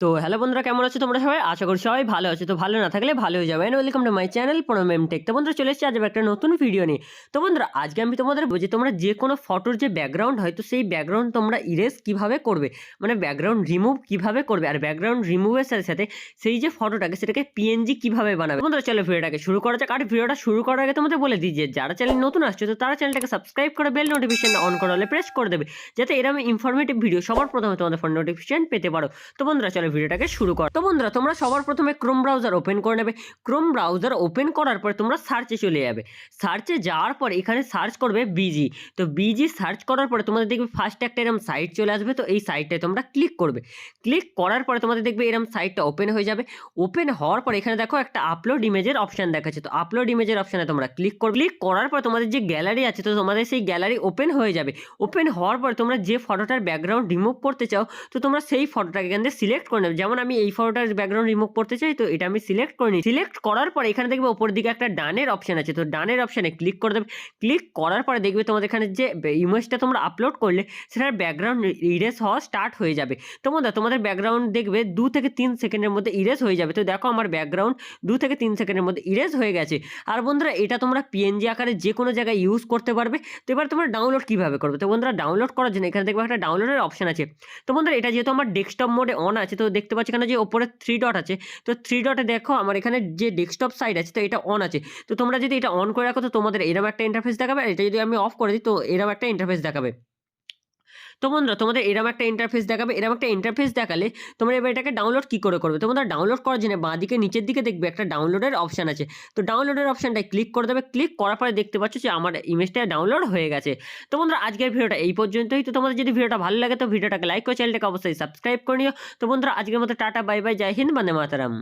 তো হ্যালো বন্ধুরা, কেমন আছো তোমরা সবাই? আশা করি সবাই ভালো আছো। তো ভালো না থাকলে ভালো হয়ে যাবে। Welcome to my channel Pranab M tech. তো বন্ধুরা চলে এসেছি আজ আবার একটা নতুন ভিডিও নিয়ে। তো বন্ধুরা আজকে আমি তোমাদের বলবো যে তোমরা যে কোনো ফটোর যে ব্যাকগ্রাউন্ড হয় তো সেই ব্যাকগ্রাউন্ড তোমরা ইরেজ কিভাবে করবে? মানে ব্যাকগ্রাউন্ড রিমুভ কিভাবে করবে? আর ব্যাকগ্রাউন্ড রিমুভের সাথে, সাথে সেই যে ফটোটাকে সেটাকে পিএনজি কিভাবে বানাবে? বন্ধুরা চলো ভিডিওটাকে শুরু করা যাক। আর ভিডিওটা শুরু করার আগে তোমাদের বলে দিই যে যারা চ্যানেল নতুন আসছে তো তারা চ্যানেলটাকে সাবস্ক্রাইব করে বেল নোটিফিকেশন অন করা হলে প্রেস করে দেবে। যাতে এরকম ইনফরমেটিভ ভিডিও সবার প্রথমে তোমাদের ফোন নোটিফিকেশন পেতে পারো। তো বন্ধুরা চলো ভিডিওটাকে শুরু কর। তো বন্ধুরা তোমরা সবার প্রথমে ক্রোম ব্রাউজার ওপেন করে নেবে। ক্রোম ব্রাউজার ওপেন করার পরে তোমরা সার্চে চলে যাবে। সার্চে যাওয়ার পর এখানে সার্চ করবে বিজি। তো বিজি সার্চ করার পরে তোমাদের দেখবে ফার্স্ট একটা এরকম সাইট চলে আসবে। তো এই সাইটটায় তোমরা ক্লিক করবে। ক্লিক করার পরে তোমাদের দেখবে এরকম সাইটটা ওপেন হয়ে যাবে। ওপেন হওয়ার পর এখানে দেখো একটা আপলোড ইমেজের অপশন দেখাচ্ছে। তো আপলোড ইমেজের অপশনে তোমরা ক্লিক করবে। ক্লিক করার পর তোমাদের যে গ্যালারি আছে তো তোমাদের সেই গ্যালারি ওপেন হয়ে যাবে। ওপেন হওয়ার পর তোমরা যে ফটোটার ব্যাকগ্রাউন্ড রিমুভ করতে চাও তো তোমরা সেই ফটোটাকে এখান থেকে সিলেক্ট করে নেবে। যেমন আমি এই ফটোটার ব্যাকগ্রাউন্ড রিমুভ করতে চাই, তো এটা আমি সিলেক্ট করে নিই। সিলেক্ট করার পর এখানে দেখবে উপর দিকে একটা ডানের অপশন আছে। তো ডানের অপশনে ক্লিক করে দেবে। ক্লিক করার পরে দেখবে তোমাদের এখানে যে ইমেজটা তোমরা আপলোড করলে সেটার ব্যাকগ্রাউন্ড ইরেজ হওয়া স্টার্ট হয়ে যাবে। তো বন্ধুরা তোমাদের ব্যাকগ্রাউন্ড দেখবে 2 থেকে 3 সেকেন্ডের মধ্যে ইরেজ হয়ে যাবে। তো দেখো আমার ব্যাকগ্রাউন্ড 2 থেকে 3 সেকেন্ডের মধ্যে ইরেজ হয়ে গেছে। আর বন্ধুরা এটা তোমরা পিএনজি আকারে যে কোনো জায়গায় ইউজ করতে পারবে। তো এবার তোমরা ডাউনলোড কিভাবে করবে? তো বন্ধুরা ডাউনলোড করার জন্য এখানে দেখবে একটা ডাউনলোডের অপশন আছে। তো বন্ধুরা এটা যেহেতু আমার ডেস্কটপ মোডে অন আছে তো দেখতে পাচ্ছি এখানে যে উপরে 3 ডট আছে। তো 3 ডটে দেখো আমার এখানে যে ডেস্কটপ সাইড আছে তো এটা অন আছে। তো তোমরা যদি এটা অন করে রাখো তো তোমাদের এরকম একটা ইন্টারফেস দেখাবে। আর এটা যদি আমি অফ করে দিই তো এরকম একটা ইন্টারফেস দেখাবে। তো বন্ধুরা তোমাদের এরকম একটা ইন্টারফেস দেখাবে। এরকম একটা ইন্টারফেস দেখালে তোমরা এবার এটাকে ডাউনলোড কি করে করবে? তো বন্ধুরা ডাউনলোড করার জন্য বাঁদিকে নিচের দিকে দেখবে একটা ডাউনলোডের অপশন আছে। তো ডাউনলোডের অপশনটায় ক্লিক করে দেবে। ক্লিক করার পরে দেখতে পাচ্ছ যে আমার ইমেজটা ডাউনলোড হয়ে গেছে। তো বন্ধুরা আজকের ভিডিওটা এই পর্যন্তই। তো তোমাদের যদি ভিডিওটা ভালো লাগে তো ভিডিওটাকে লাইক করে চ্যানেলটাকে অবশ্যই সাবস্ক্রাইব করে নিও। তো বন্ধুরা আজকের মতো টাটা বাই বাই, জয় হিন্দ, বন্দে মাতরম।